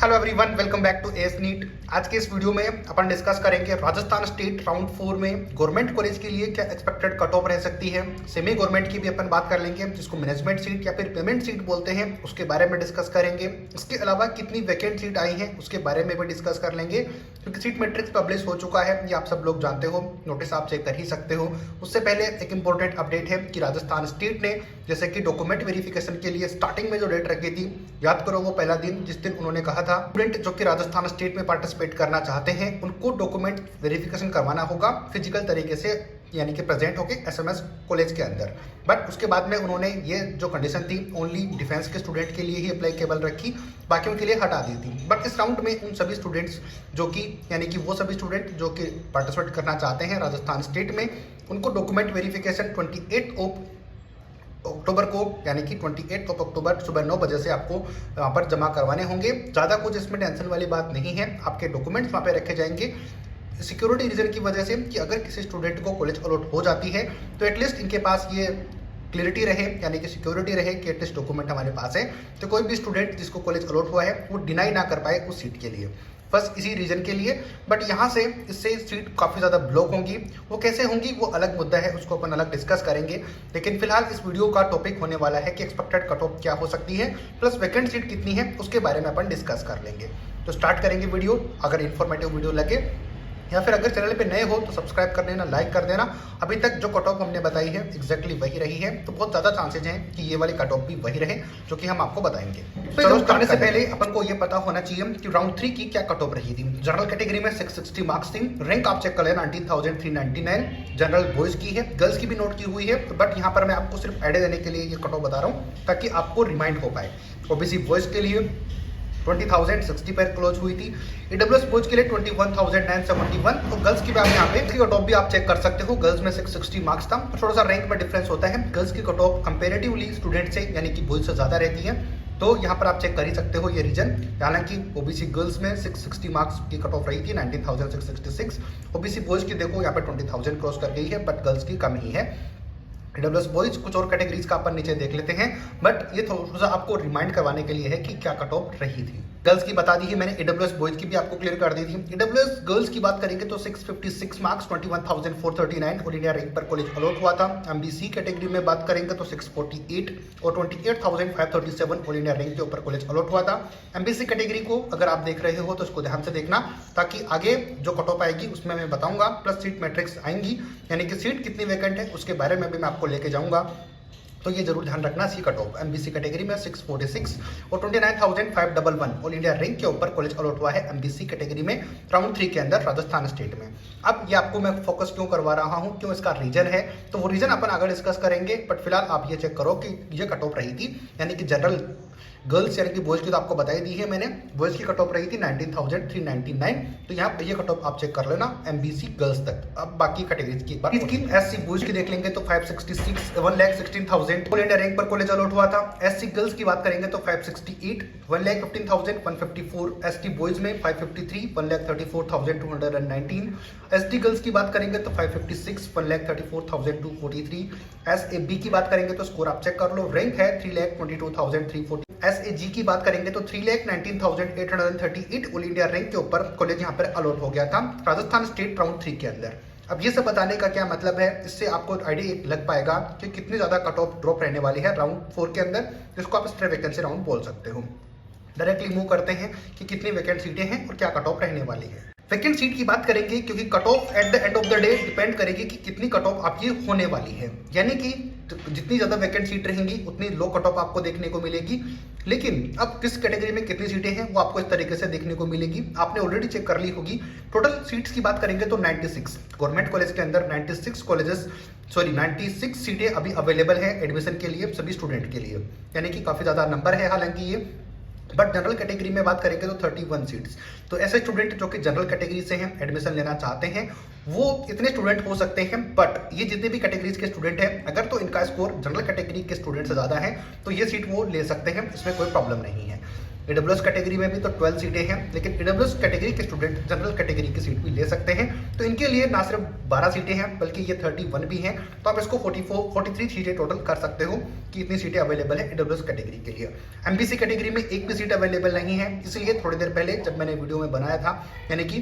Hello everyone, welcome back to S NEET. आज के इस वीडियो में अपन डिस्कस करेंगे राजस्थान स्टेट राउंड 4 में गवर्नमेंट कॉलेज के लिए क्या एक्सपेक्टेड कट ऑफ रह सकती है। सेमी गवर्नमेंट की भी अपन बात कर लेंगे, जिसको मैनेजमेंट सीट या फिर पेमेंट सीट बोलते हैं, उसके बारे में डिस्कस करेंगे। इसके अलावा कितनी वैकेंट सीट आई है उसके बारे में भी डिस्कस कर लेंगे, क्योंकि सीट मैट्रिक्स पब्लिश हो चुका है, ये आप सब लोग जानते हो, नोटिस आप चेक कर ही सकते हो। उससे पहले एक इंपॉर्टेंट अपडेट है कि राजस्थान स्टेट ने जैसे कि डॉक्यूमेंट वेरिफिकेशन के लिए स्टार्टिंग में जो डेट रखी थी, याद करो वो पहला दिन जिस दिन उन्होंने कहा था स्टूडेंट जो कि राजस्थान स्टेट में पार्टिसिपेट करना चाहते हैं उनको डॉक्यूमेंट वेरिफिकेशन करवाना होगा फिजिकल तरीके से, यानी कि प्रेजेंट होके एसएमएस कॉलेज के अंदर। बट उसके बाद में उन्होंने ये जो कंडीशन थी ओनली डिफेंस के स्टूडेंट के लिए ही अप्लीकेबल रखी, बाकियों के लिए हटा दी थी। बट इस राउंड में उन सभी स्टूडेंट्स जो कि यानी कि वो सभी स्टूडेंट जो कि पार्टिसिपेट करना चाहते हैं राजस्थान स्टेट में, उनको डॉक्यूमेंट वेरिफिकेशन 28 अक्टूबर को, यानी कि 28 अक्टूबर सुबह 9 बजे से आपको वहाँ पर जमा करवाने होंगे। ज़्यादा कुछ इसमें टेंशन वाली बात नहीं है, आपके डॉक्यूमेंट्स वहाँ पे रखे जाएंगे सिक्योरिटी रीजन की वजह से कि अगर किसी स्टूडेंट को कॉलेज अलॉट हो जाती है तो एटलीस्ट इनके पास ये क्लियरिटी रहे, यानी कि सिक्योरिटी रहे कि एटलीस्ट डॉक्यूमेंट हमारे पास है, तो कोई भी स्टूडेंट जिसको कॉलेज अलॉट हुआ है वो डिनाई ना कर पाए उस सीट के लिए, बस इसी रीजन के लिए। बट यहाँ से इससे सीट काफ़ी ज़्यादा ब्लॉक होंगी, वो कैसे होंगी वो अलग मुद्दा है, उसको अपन अलग डिस्कस करेंगे। लेकिन फिलहाल इस वीडियो का टॉपिक होने वाला है कि एक्सपेक्टेड कट ऑफ क्या हो सकती है, प्लस वैकेंट सीट कितनी है उसके बारे में अपन डिस्कस कर लेंगे। तो स्टार्ट करेंगे वीडियो। अगर इन्फॉर्मेटिव वीडियो लगे या फिर अगर चैनल पे नए हो तो सब्सक्राइब कर देना, लाइक कर देना। अभी तक जो कट ऑफ हमने बताई है एग्जैक्टली वही रही है, तो बहुत ज़्यादा चांसेज हैं कि ये वाली कट ऑफ भी वही रहे जो कि हम आपको बताएंगे। तो चलो करने से पहले अपन को ये पता होना चाहिए कि राउंड 3 की क्या कट ऑफ रही थी। जनरल कैटेगरी में 660 मार्क्स थी, रैंक आप चेक कर लेना 19,399। जनरल बॉयज की है, गर्ल्स की भी नोट की हुई है, बट यहाँ पर मैं आपको सिर्फ आइडिया देने के लिए ये कट ऑफ बता रहा हूँ ताकि आपको रिमाइंड हो पाए। ओबीसी बॉयज के लिए 20,060 पर क्लोज हुई थी, ईडब्ल्यूएस बॉयज के लिए 21,971। तो गर्ल्स की भी आप यहाँ पे कट ऑफ भी आप चेक कर सकते हो। गर्ल्स में 660 मार्क्स था, थोड़ा सा रैंक में डिफरेंस होता है। गर्ल्स की कट ऑफ कंपेरेटिवली स्टूडेंट से यानी कि बॉयज से ज़्यादा रहती है, तो यहाँ पर आप चेक कर ही सकते हो ये रीजन। हालांकि ओबीसी गर्ल्स में 660 मार्क्स की कट ऑफ रही थी, 19,666। ओबीसी बॉयज की देखो यहाँ पे 20,000 क्रॉस कर गई है, बट गर्ल्स की कम ही है। ईडब्ल्यूएस बॉयज कुछ और कैटेगरीज का अपन नीचे देख लेते हैं, बट ये थोड़ा सा आपको रिमाइंड करवाने के लिए है कि क्या कट ऑफ रही थी। गर्ल्स की बता दी है मैंने, ईडब्ल्यूएस बॉयज की भी आपको क्लियर कर दी थी। ईडब्ल्यूएस गर्ल्स की बात करेंगे तो 656 मार्क्स, 21,439 ऑल इंडिया रैंक पर कॉलेज अलॉट हुआ था। एमबीसी कैटेगरी में बात करेंगे तो 648 और 28,537 ऑल इंडिया रैंक के ऊपर कॉलेज अलॉट हुआ था। एमबीसी कैटेगरी को अगर आप देख रहे हो तो इसको ध्यान से देखना, ताकि आगे जो कट ऑफ आएगी उसमें मैं बताऊंगा, प्लस सीट मैट्रिक्स आएंगी, यानी कि सीट कितनी वैकेंट है उसके बारे में भी मैं आपको लेके जाऊंगा, तो ये जरूर ध्यान रखना। सी कट ऑफ एमबीसी कैटेगरी में 646 और 29,511 ऑल इंडिया रैंक के ऊपर कॉलेज अलॉट हुआ है एमबीसी कैटेगरी में राउंड 3 के अंदर राजस्थान स्टेट में। अब ये आपको मैं फोकस क्यों करवा रहा हूँ, क्यों इसका रीजन है, तो वो रीजन अपन आगे डिस्कस करेंगे। बट फिलहाल आप ये चेक करो कि ये कट ऑफ रही थी, यानी कि जनरल गर्ल्स यानी कि बॉयज की तो आपको बताई दी है मैंने। बॉयज की कट ऑफ रही थी 19,399, तो यहाँ पे ये कट ऑफ आप चेक कर लेना एमबीसी गर्ल्स तक। अब बाकी कैटेगरीज की बात, इसकी एससी बॉयज की देख लेंगे तो 566 1,16,000 ऑल इंडिया रैंक पर कॉलेज अलॉट हुआ था। एससी गर्ल्स की बात करेंगे तो 568 1,15,154। एसटी बॉयज में 553 1,34,219। एसटी गर्ल्स की बात करेंगे तो 556 1,34,243। एसएबी की बात करेंगे तो स्कोर आप चेक कर लो, रैंक है 3,22,340। एसएजी की बात करेंगे तो 3,19,838 ऑल इंडिया रैंक के ऊपर कॉलेज यहाँ पर अलॉट हो गया था राजस्थान स्टेट राउंड 3 के अंदर। अब ये सब बताने का क्या मतलब है, इससे आपको आइडिया लग पाएगा कि कितनी ज्यादा कट ऑफ ड्रॉप रहने वाली है राउंड 4 के अंदर, जिसको आप स्ट्रे वैकेंसी राउंड बोल सकते हो। डायरेक्टली मूव करते हैं कि कितनी वैकेंट सीटें हैं और क्या कट ऑफ रहने वाली है। वैकेंट सीट की बात करेंगे, क्योंकि cut off at the end of the day depend करेगी कि कितनी कट ऑफ आपकी होने वाली है, यानी कि जितनी ज्यादा वैकेंट सीट रहेंगी उतनी लो कट ऑफ आपको देखने को मिलेगी। लेकिन अब किस कैटेगरी में कितनी सीटें हैं वो आपको इस तरीके से देखने को मिलेगी, आपने ऑलरेडी चेक कर ली होगी। टोटल सीट्स की बात करेंगे तो 96 गवर्नमेंट कॉलेज के अंदर 96 सीटें अभी अवेलेबल है एडमिशन के लिए सभी स्टूडेंट के लिए, यानी कि काफी ज्यादा नंबर है हालांकि ये। बट जनरल कैटेगरी में बात करेंगे तो 31 सीट्स। तो ऐसे स्टूडेंट जो कि जनरल कैटेगरी से हैं, एडमिशन लेना चाहते हैं, वो इतने स्टूडेंट हो सकते हैं। बट ये जितने भी कैटेगरीज के स्टूडेंट हैं, अगर तो इनका स्कोर जनरल कैटेगरी के स्टूडेंट से ज़्यादा है तो ये सीट वो ले सकते हैं, इसमें कोई प्रॉब्लम नहीं है। AWS कैटेगरी में भी तो 12 सीटें हैं, लेकिन AWS कैटेगरी के स्टूडेंट जनरल कैटेगरी की सीट भी ले सकते हैं। तो इनके लिए ना सिर्फ 12 सीटें हैं बल्कि ये 31 भी हैं। तो आप इसको 43 सीटें टोटल कर सकते हो कि इतनी सीटें अवेलेबल है AWS कैटेगरी के लिए। MBC कैटेगरी में एक भी सीट अवेलेबल नहीं है, इसलिए थोड़ी देर पहले जब मैंने वीडियो में बनाया था, यानी कि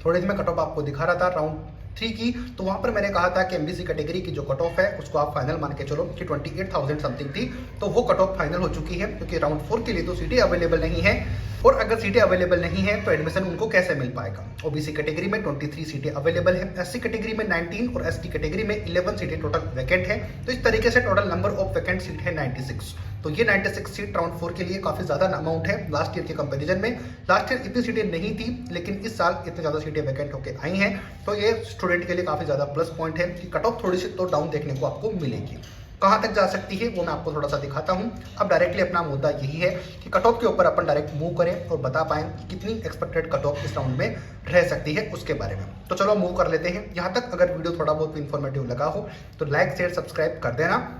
थोड़ी देर में कट ऑफ आपको दिखा रहा था राउंड 3 की, तो वहां पर मैंने कहा था कि MBC कैटेगरी की जो कट ऑफ है उसको आप फाइनल मान के चलो कि 28,000 समथिंग थी। तो वो कट ऑफ फाइनल हो चुकी है, क्योंकि राउंड 4 के लिए तो सीटें अवेलेबल नहीं है। और अगर सीटें अवेलेबल नहीं है तो एडमिशन उनको कैसे मिल पाएगा। OBC कैटेगरी में 23 सीटें अवेलेबल है, SC कैटेगरी में 19 और ST कैटेगरी में 11 सीटें टोटल वैकेंट है। तो इस तरीके से total number of vacant seat है 96। तो ये 96 सीट राउंड 4 के लिए काफी ज्यादा अमाउंट है लास्ट ईयर के कंपैरिजन में। लास्ट ईयर इतनी सीटें नहीं थी, लेकिन इस साल इतनी ज्यादा सीटें वैकेंट होकर आई हैं। तो ये स्टूडेंट के लिए काफी ज्यादा प्लस पॉइंट है कि कट ऑफ थोड़ी सी तो डाउन देखने को आपको मिलेगी। कहाँ तक जा सकती है वो मैं आपको थोड़ा सा दिखाता हूँ। अब डायरेक्टली अपना मुद्दा यही है कि कट ऑफ के ऊपर अपन डायरेक्ट मूव करें और बता पाएं कितनी एक्सपेक्टेड कट ऑफ इस राउंड में रह सकती है उसके बारे में। तो चलो मूव कर लेते हैं। यहाँ तक अगर वीडियो थोड़ा बहुत इन्फॉर्मेटिव लगा हो तो लाइक शेयर सब्सक्राइब कर देना।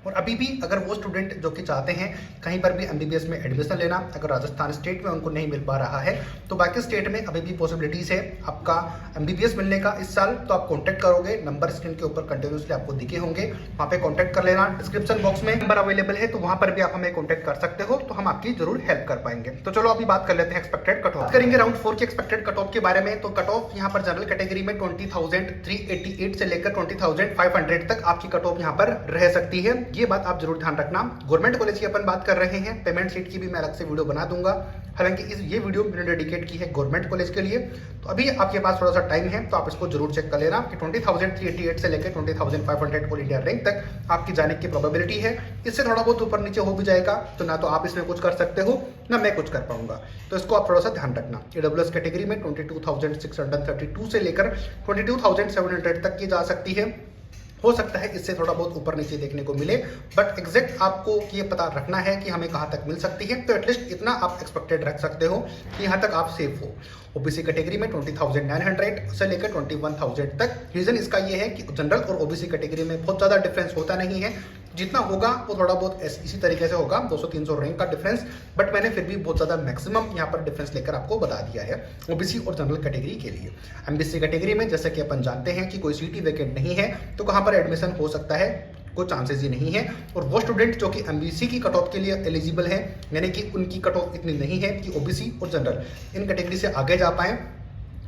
और अभी भी अगर वो स्टूडेंट जो कि चाहते हैं कहीं पर भी MBBS में एडमिशन लेना, अगर राजस्थान स्टेट में उनको नहीं मिल पा रहा है तो बाकी स्टेट में अभी भी पॉसिबिलिटीज है आपका MBBS मिलने का इस साल। तो आप कांटेक्ट करोगे, नंबर स्क्रीन के ऊपर कंटिन्यूसली आपको दिखे होंगे, वहाँ पे कांटेक्ट कर लेना। डिस्क्रिप्शन बॉक्स में नंबर अवेलेबल है, तो वहाँ पर भी आप हमें कॉन्टेक्ट कर सकते हो, तो हम आपकी जरूर हेल्प कर पाएंगे। तो चलो अभी बात कर लेते हैं एक्सपेक्टेड कट ऑफ। करेंगे राउंड 4 के एक्सपेक्टेड कट ऑफ के बारे में। तो कट ऑफ यहाँ पर जनरल कैटेगरी में 20,388 से लेकर 20,500 तक आपकी कट ऑफ यहाँ पर रह सकती है। ये बात आप जरूर ध्यान रखना। गवर्नमेंट कॉलेज की अपन बात कर रहे हैं, पेमेंट सीट की भी मैं अलग से वीडियो बना दूंगा। हालांकि ये वीडियो मैंने डेडिकेट की है गवर्नमेंट कॉलेज के लिए। तो अभी आपके पास थोड़ा सा टाइम है, तो आप इसको जरूर चेक कर लेना कि 20,388 से लेकर 20,500 ऑल इंडिया रैंक तक आपकी जाने की प्रोबेबिलिटी है। इससे थोड़ा बहुत ऊपर नीचे हो भी जाएगा तो ना तो आप इसमें कुछ कर सकते हो ना मैं कुछ कर पाऊंगा। तो इसको आप थोड़ा सा ध्यान रखना। AWS कैटेगरी में 22,632 से लेकर 22,700 तक की जा सकती है। हो सकता है इससे थोड़ा बहुत ऊपर नीचे देखने को मिले, बट एग्जैक्ट आपको ये पता रखना है कि हमें कहाँ तक मिल सकती है। तो एटलीस्ट इतना आप एक्सपेक्टेड रख सकते हो कि यहाँ तक आप सेफ हो। OBC कैटेगरी में 20,900 से लेकर 21,000 तक। रीजन इसका ये है कि जनरल और OBC कैटेगरी में बहुत ज़्यादा डिफरेंस होता नहीं है, जितना होगा वो थोड़ा बहुत इसी तरीके से होगा, 200-300 रैंक का डिफरेंस। बट मैंने फिर भी बहुत ज़्यादा मैक्सिमम यहाँ पर डिफरेंस लेकर आपको बता दिया है OBC और जनरल कैटेगरी के लिए। MBC कैटेगरी में जैसे कि अपन जानते हैं कि कोई सीट ही वैकेंट नहीं है, तो कहाँ पर एडमिशन हो सकता है, कोई चांसेस ही नहीं है। और वो स्टूडेंट जो कि MBC की कट ऑफ के लिए एलिजिबल है, यानी कि उनकी कट ऑफ इतनी नहीं है कि OBC और जनरल इन कैटेगरी से आगे जा पाए,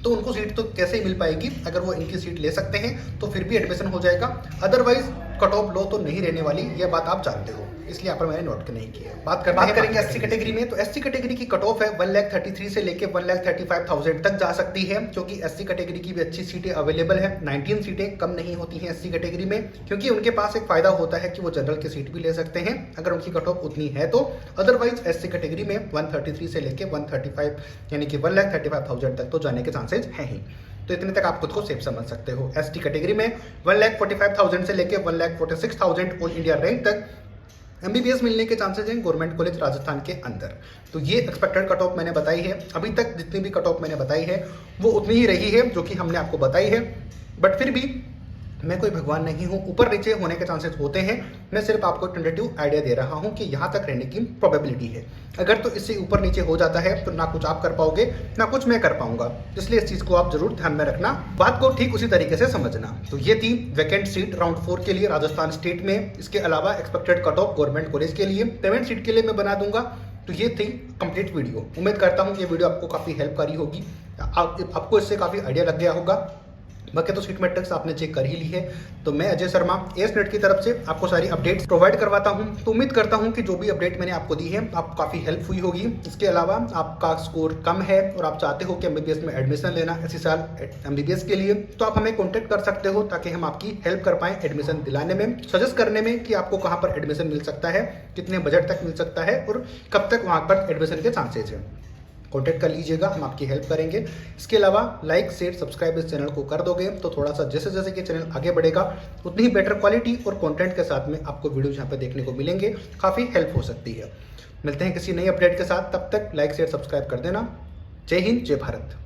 तो उनको सीट तो कैसे ही मिल पाएगी। अगर वो इनकी सीट ले सकते हैं तो फिर भी एडमिशन हो जाएगा, अदरवाइज कट ऑफ लो तो नहीं रहने वाली, ये बात आप जानते हो, इसलिए यहाँ पर मैंने नोट नहीं किया। बात करेंगे SC कैटेगरी में। तो SC कैटेगरी की कट ऑफ है 1,33,000 से लेकर 1,35,000 तक जा सकती है, क्योंकि SC कैटेगरी की भी अच्छी सीटें अवेलेबल है। 19 सीटें कम नहीं होती हैं SC कैटेगरी में, क्योंकि उनके पास एक फायदा होता है कि वो जनरल की सीट भी ले सकते हैं अगर उनकी कट ऑफ उतनी है तो। अदरवाइज SC कैटेगरी में 133 से लेकर 135 यानी कि 1,35,000 तक तो जाने के चांसेस हैं ही। तो इतने तक आप खुद को सेफ समझ सकते हो। ST कैटेगरी में 1,45,000 से लेकर 1,46,000 ऑल इंडिया रैंक तक MBBS मिलने के चांसेस हैं गवर्नमेंट कॉलेज राजस्थान के अंदर। तो ये एक्सपेक्टेड कट ऑफ मैंने बताई है। अभी तक जितनी भी कट ऑफ मैंने बताई है वो उतनी ही रही है जो कि हमने आपको बताई है, बट फिर भी मैं कोई भगवान नहीं हूँ, ऊपर नीचे होने के चांसेस होते हैं। मैं सिर्फ आपको टेंटेटिव आइडिया दे रहा हूँ कि यहाँ तक रहने की प्रोबेबिलिटी है। अगर तो इससे ऊपर नीचे हो जाता है तो ना कुछ आप कर पाओगे ना कुछ मैं कर पाऊंगा, इसलिए इस चीज को आप जरूर ध्यान में रखना, बात को ठीक उसी तरीके से समझना। तो ये थी वैकेंट सीट राउंड 4 के लिए राजस्थान स्टेट में। इसके अलावा expected cut off government college के लिए, पेमेंट सीट के लिए मैं बना दूंगा। तो ये थी कंप्लीट वीडियो। उम्मीद करता हूँ ये वीडियो आपको काफी हेल्पकारी होगी, आपको इससे काफी आइडिया लग गया होगा। बाकी तो सीट मैट्रिक्स आपने चेक कर ही ली है। तो मैं अजय शर्मा एसनेट की तरफ से आपको सारी अपडेट्स प्रोवाइड करवाता हूं। तो उम्मीद करता हूं कि जो भी अपडेट मैंने आपको दी है आपको काफ़ी हेल्प हुई होगी। इसके अलावा आपका स्कोर कम है और आप चाहते हो कि MBBS में एडमिशन लेना इसी साल MBBS के लिए, तो आप हमें कॉन्टैक्ट कर सकते हो ताकि हम आपकी हेल्प कर पाएँ एडमिशन दिलाने में, सजेस्ट करने में कि आपको कहाँ पर एडमिशन मिल सकता है, कितने बजट तक मिल सकता है और कब तक वहाँ पर एडमिशन के चांसेज हैं। कॉन्टैक्ट कर लीजिएगा, हम आपकी हेल्प करेंगे। इसके अलावा लाइक शेयर सब्सक्राइब इस चैनल को कर दोगे तो थोड़ा सा जैसे जैसे कि चैनल आगे बढ़ेगा उतनी ही बेटर क्वालिटी और कंटेंट के साथ में आपको वीडियो यहाँ पे देखने को मिलेंगे, काफ़ी हेल्प हो सकती है। मिलते हैं किसी नई अपडेट के साथ, तब तक लाइक शेयर सब्सक्राइब कर देना। जय हिंद, जय भारत।